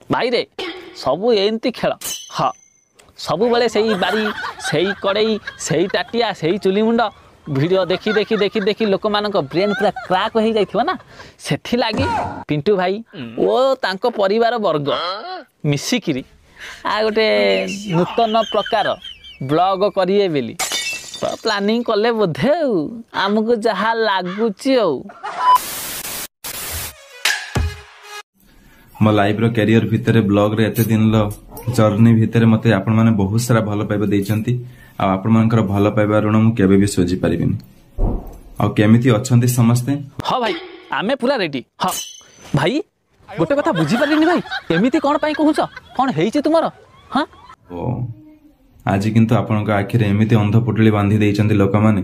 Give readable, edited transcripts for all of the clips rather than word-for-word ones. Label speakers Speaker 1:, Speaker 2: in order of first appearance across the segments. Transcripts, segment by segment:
Speaker 1: भाई रे सबू एमती खेल हाँ सबु बेले से बारी से कड़ई से ताटिया से चुली मुंड वीडियो देखी देखी देखी देखी लोक मान ब्रेन पूरा क्राक हो जाइथिबो ना सेथि लागी पिंटू भाई ओ तांको परिवार वर्ग मिसिकिरी आ गोटे नूतन प्रकार ब्लॉग करिए बेली तो प्लानिंग कले बोधे आमको जहा लागुची
Speaker 2: मो लाइफ रो कैरियर भितर ब्लॉग रे एते दिन लो जर्नी भितर मते आपण माने बहुत सारा भल पाइबा देइचंती आ आपण मानकर भल पाइबा ऋण मु केबे भी सोझी परिबिनी आ केमिति अछंती समस्ते।
Speaker 1: हां भाई आमे पूरा रेडी। हां भाई गोटे कथा बुझी पालिनी भाई केमिति कोन पई कहूछ कोन हेइची तुमरो। हां
Speaker 2: ओ आज किंतु आपनका आखिर एमिति अंध पुटली बांधी देइचंती लोक माने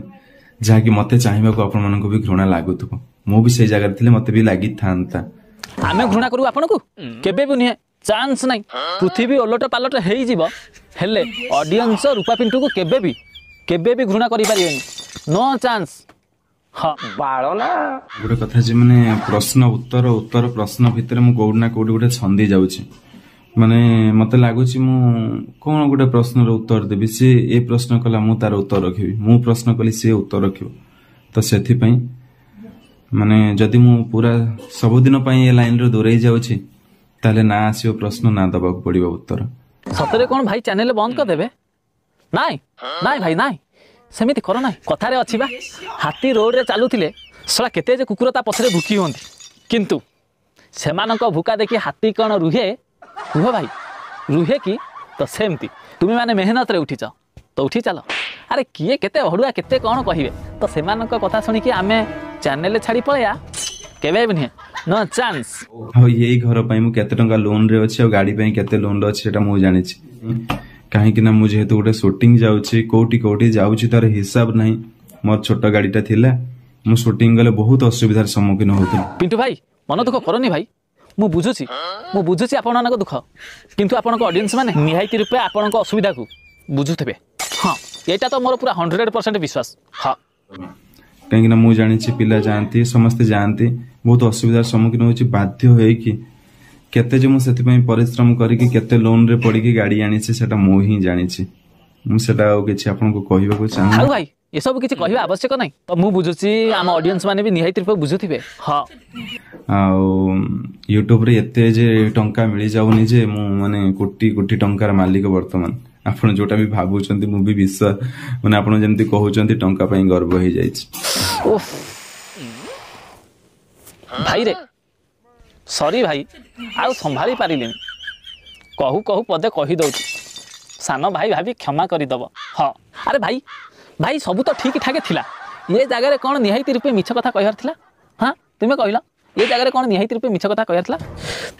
Speaker 2: जहा कि मते चाहिबा को आपण मानको भी घृणा लागुथबो मु भी से जगह थिले मते भी लागि थांता।
Speaker 1: आमे घृणा करू आपनको केबे भी नहीं चांस नहीं पृथ्वी ओलट पालट हेई जीव हेले ऑडियंस रूपा पिंटू को केबे भी घृणा करि परिबेनी नो चांस। हां बाळो ना
Speaker 2: गोटे कथा जे माने प्रश्न उत्तर उत्तर प्रश्न भितर मु कोड ना कोड गोटे छंदी जाउची माने मते लागुची मु कोन गोटे प्रश्न रो उत्तर देबी से ए प्रश्न कला मु तार उत्तर रखिबी मु प्रश्न कली से उत्तर रखिबो तो सेथि पई माने जदि मु पूरा सब दिन पई ए लाइन रो दोरै जाउची ताले ना आसियो प्रश्न ना दबा को पड़िबो उत्तर।
Speaker 1: सतरे कोन भाई चैनल बंद कर देबे नाइ नाइ भाई नाइ सेमिति करो नाइ कथारे अछि बा हाथी रोड रे चालुथिले सला केते जे कुकुरता पछरे भुकी होंती किंतु सेमानक भुका देखि हाथी कोन रुहे रुह भाई रुहे कि तो सेमती तुम माने मेहनत रे उठिच तो उठी चलो अरे किए केते हड़ुआ केते कोन कहिबे तो सेमानक कथा सुनि कि आमे चैनल छाड़ी पळया केबे भी नहीं नो चांस।
Speaker 2: हो यही घर पई मु केते टंका लोन रे अछि और गाड़ी पई केते लोन रे अछि सेटा मु जानि छी काहे कि ना मु जेहेतु गोटे शूटिंग जाउची कोटी कोटी जाउची तार हिसाब नहीं मोर छोट गाड़ीटा थिला मु शूटिंग गले बहुत असुविधार सम्मुखीन होतु।
Speaker 1: पिंटू भाई मन दुख करनी भाई मु बुझुची आपनक दुख किंतु आपनक ऑडियंस माने निहायती रूपे आपनक असुविधा को बुझुथबे। हां एटा तो मोर पूरा 100% विश्वास। हां
Speaker 2: कहीं ना मु जानी पिला जानती समस्ते जानती बहुत असुविधार सम्मुखीन होची बाध्य होई कि केते जे मु सेति पई परिश्रम करी कि केते लोन रे पड़ी कि गाड़ी आनी छी सेटा मु ही जानी छी मु सेटा किछि आपन को कहिबा को चाहू।
Speaker 1: हां भाई ये सब किछि कहिबा आवश्यक नै तो मु बुझुची आम ऑडियंस माने भी निहायती रूपे बुझुथिबे। हां
Speaker 2: आ YouTube रे एते जे टंका मिली जाउनी जे मु माने कोटी कोटी टंकार मालिक वर्तमान आपण जोटा भी भाबुचंती मु भी विश्वास माने आपण जेंति कहउचंती टंका पई गर्व हो जाईछि।
Speaker 1: भाई रे सॉरी भाई आउ संभाली पारिलेनी कहू कहू पदे कही दउची सान भाई भाभी क्षमा करि दबो। हां अरे भाई भाई सब तो ठीक ठाक थिला ये जगह रे कोन निहायती रूपे मिछ कथा कहर थिला। हां तुमे कहिला ये जगह रे कोन निहायती रूपे मिछ कथा कहर थिला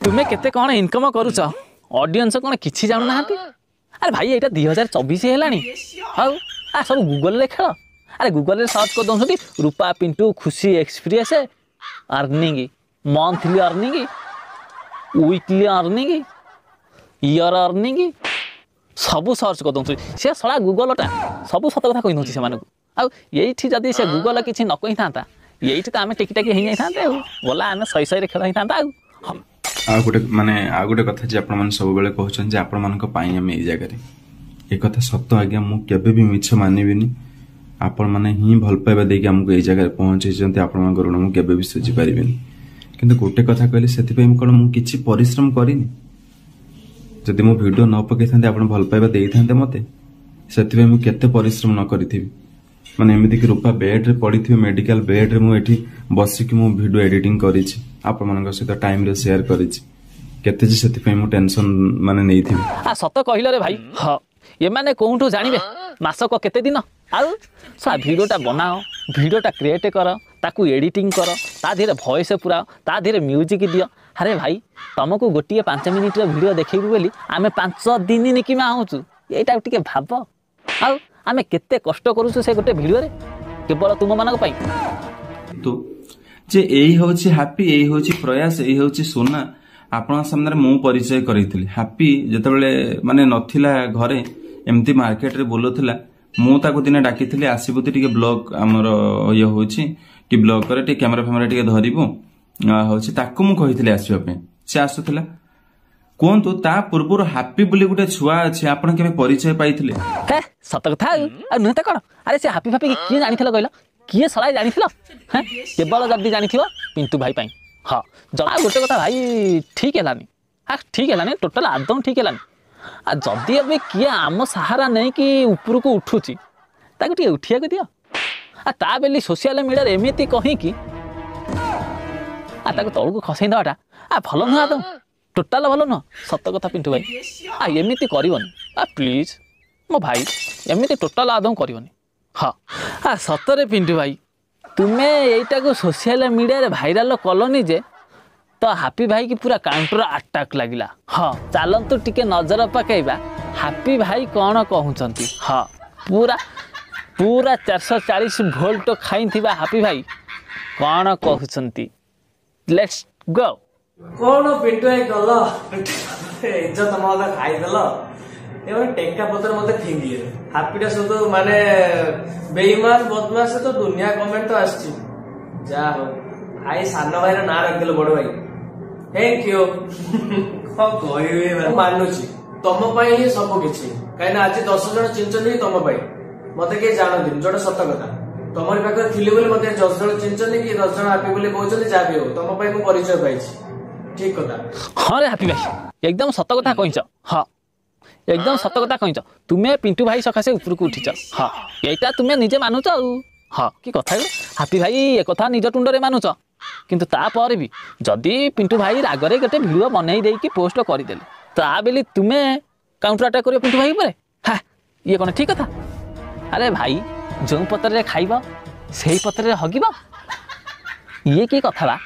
Speaker 1: तुमे केते कोन इनकम करूछ ऑडियंस कोन किछि जानु नाहंती। अरे भाई एटा 2024 हेलानी हाउ आ सब गूगल रे खेल अरे गूगल रे सर्च कर दउछती रूपा पिंटू खुशी experience earning monthly earning weekly earning year earning सब सर्च कर दउछती से सळा गूगलटा सब सत कथा कहि नउची से मानकु आ एठी जदी से गूगल किछि न कहि थांता एठी त आमे टिकी टाकी हेइ नै थांते बोला आमे सही सही रे खेल हेइ थांता आ गोटे कथा जे आपण मन सब बेले कहउछन जे आपण मन को पाई हम एई जगह रे ए कथा सत्य आज्ञा मु केबे भी मिछ मानिबिनी आपण माने ही भल पाइबा देकी हमको एई जगह रे पहुंचै जंती आपण मन ऋण मु केबे भी सुझी परिबिनी किंतु गोटे कथा कहले सेति पई मु कोन मु किछि परिश्रम करिनी जदि मु वीडियो न पकै थांते आपण भल पाइबा देई थांते मते सेति पई मु केते परिश्रम न करिथिबी माने एमिति कि रूपा बेड रे पडिथिबे मेडिकल बेड रे मु एठी बसी कि मु वीडियो एडिटिंग करिछि आपण मानक सहित टाइम रे शेयर करिछि केते जे सेति पई मु टेंशन माने नेइथिबी आ सत कहिलो रे भाई। हां ये माने कोंठू जानिबे मासक केते दिन आ सा वीडियोटा बनाओ वीडियोटा क्रिएट कर ताकू एडिटिंग कर ता धीरे वॉइस पुराओ ता धीरे म्यूजिक दियो। अरे भाई तुमको गोटे 5 मिनिट रे वीडियो देखैबू बोली आमे 5 दिन निकिमा आउचू एटा टिके भाब आ आमे केते कष्ट करूछु से गोटे वीडियो रे केवल तुम मानक पई
Speaker 2: तो जे एई होची हैप्पी एई होची प्रयास एई होची सोना आपण सामने मु परिचय करैथिली हैप्पी जतबेले माने नथिला घरे एमती मार्केट रे बोलथला मु ताको दिने डाकिथिली आसीबुती टिके ब्लॉग हमर ये होची कि ब्लॉग करे टिके कैमरा फैमरा टिके धरिबो होची ताको मु कहिथिली आसीबा पे से आसुथला କୁହନ୍ତୁ ତା ପୂର୍ବରୁ ହାପି ବୋଲି ଗୋଟେ ଛୁଆ ଅଛି ଆପଣ କେବେ ପରିଚୟ ପାଇଥିଲେ?
Speaker 1: ହେ ସତ କଥା ଆଉ ନୁହେଁ ତ କଣ? ଆରେ ସେ ହାପି ଫାପି କିଏ ଜାଣିଥିଲ କହିଲ? କିଏ ସଳାଏ ଜାଣିଥିଲ? ହେଁ କେବଳ ଯଦି ଜାଣିଥିବ ପିଣ୍ଟୁ ଭାଇ ପାଇଁ। ହଁ ଜଣା ଗୋଟେ କଥା ଭାଇ ଠିକ୍ ହେଲାନି। ଠିକ୍ ହେଲାନି ଟୋଟାଲ ଆଦୌ ଠିକ୍ ହେଲାନି। ଆଉ ଯଦି ଏବେ କିଏ ଆମ ସାହାରା ନେଇକି ଉପରକୁ ଉଠୁଛି ତାକୁ ଟିକେ ଉଠିବାକୁ ଦିଅ। ଆଉ ତା ବୋଲି ସୋସିଆଲ ମିଡ଼ିଆରେ ଏମିତି କହିକି ତାକୁ ତଳକୁ ଖସେଇ ଦେବାଟା ଭଲ ନୁହଁ ଆଦୌ। ଟୋଟାଲ ଭଲ ନୁହଁ। ସତ କଥା ପିଣ୍ଟୁ ଭାଇ ଏମିତି କରିବନି ପ୍ଲିଜ୍ ମୋ ଭାଇ ଏମିତି ଟୋଟାଲ ଆଦୌ କରିବନି। ହଁ ସତରେ ପିଣ୍ଟୁ ଭାଇ ତୁମେ ଏଇଟାକୁ ସୋସିଆଲ ମିଡ଼ିଆରେ ଭାଇରାଲ କଲନି ଯେ ତ ହାପି ଭାଇ କି ପୁରା କାଉଣ୍ଟର ଆଟାକ୍ ଲାଗିଲା। ହଁ ଚାଲନ୍ତୁ ଟିକେ ନଜର ପକାଇବା ହାପି ଭାଇ କ'ଣ କହୁଛନ୍ତି। ହଁ ପୁରା ପୁରା 440 ଭୋଲ୍ଟ ଖାଇଥିବା ହାପି ଭାଇ କ'ଣ କହୁଛନ୍ତି। Let's go.
Speaker 3: କଣ ପିଣ୍ଟୁ ଭାଇ କଲ ଇଜ୍ଜତ ମତେ ଖାଇଦେଲ। ଏମାନେ ଟେଙ୍କା ପତ୍ର ମତେ ଫିଙ୍ଗିଲେ। ହାପିଟା ସବୁ ମାନେ ବେଇମାନ ବଦମାସ ତ ଦୁନିଆ କମେଣ୍ଟ ତ ଆସିଛି। ଯାହା ହଉ ଭାଇ ସାନ ଭାଇର ନାଁ ରଖିଦେଲ ବଡ ଭାଇ। Thank you. କଣ କହିବି ମାନୁଛି ତମ ପାଇଁ ହିଁ ସବୁ କିଛି। କାହିଁକିନା ଆଜି 10 ଜଣ ଚିହ୍ନିଛନ୍ତି ତମ ପାଇଁ। ମତେ କେହି ଜାଣନ୍ତିନି ଯୋଉଟା ସତ କଥା। ତମରି ପାଖରେ ଥିଲି ବୋଲି ମତେ 10 ଜଣ ଚିହ୍ନିଛନ୍ତି କି 10 ଜଣ ହାପି ବୋଲି କହୁଛନ୍ତି। ଯାହା ବି ହଉ ତମ ପାଇଁ ମୁଁ ପରିଚୟ ପାଇଛି। ଠିକ କଥା।
Speaker 1: ହଁ ରେ ହାପି ଭାଇ ଏକଦମ ସତ କଥା କହିଛ। ହଁ ଏକଦମ ସତ କଥା କହିଛ। ତୁମେ ପିଣ୍ଟୁ ଭାଇ ସକାଶେ ଉପରକୁ ଉଠିଛ। ହଁ ଏଇଟା ତୁମେ ନିଜେ ମାନୁଛ ଆଉ। ହଁ କି କଥା ହାପି ଭାଇ ଏକଥା ନିଜ ଟୁଣ୍ଡରେ ମାନୁଛ। କିନ୍ତୁ ତାପରେ ବି ଯଦି ପିଣ୍ଟୁ ଭାଇ ରାଗରେ ଗୋଟେ ଭିଡ଼ିଓ ବନେଇ ଦେଇକି ପୋଷ୍ଟ କରିଦେଲେ ତା ବୋଲି ତୁମେ କାଉଣ୍ଟର ଆଟାକ୍ କରିବ ପିଣ୍ଟୁ ଭାଇ ଉପରେ। ଇଏ କ'ଣ ଠିକ କଥା? ଆରେ ଭାଇ ଯେଉଁ ପତ୍ରରେ ଖାଇବ ସେଇ ପତ୍ରରେ ହଗିବ। ଇଏ କି କଥା ବା?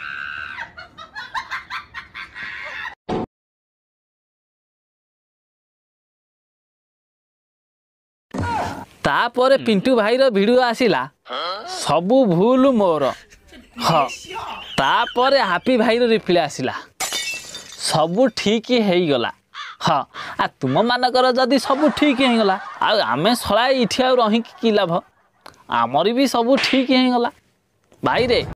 Speaker 1: ତାପରେ ପିଣ୍ଟୁ ଭାଇର ଭିଡ଼ିଓ ଆସିଲା ସବୁ ଭୁଲ ମୋର। ହଁ ତାପରେ ହାପି ଭାଇର ରିପ୍ଲାଏ ଆସିଲା ସବୁ ଠିକ୍ ହେଇଗଲା। ହଁ ତୁମମାନଙ୍କର ଯଦି ସବୁ ଠିକ୍ ହେଇଗଲା ଆଉ ଆମେ ଶଳାଏ ଏଠି ଆଉ ରହିକି କି ଲାଭ? ଆମର ବି ସବୁ ଠିକ୍ ହେଇଗଲା ଭାଇରେ।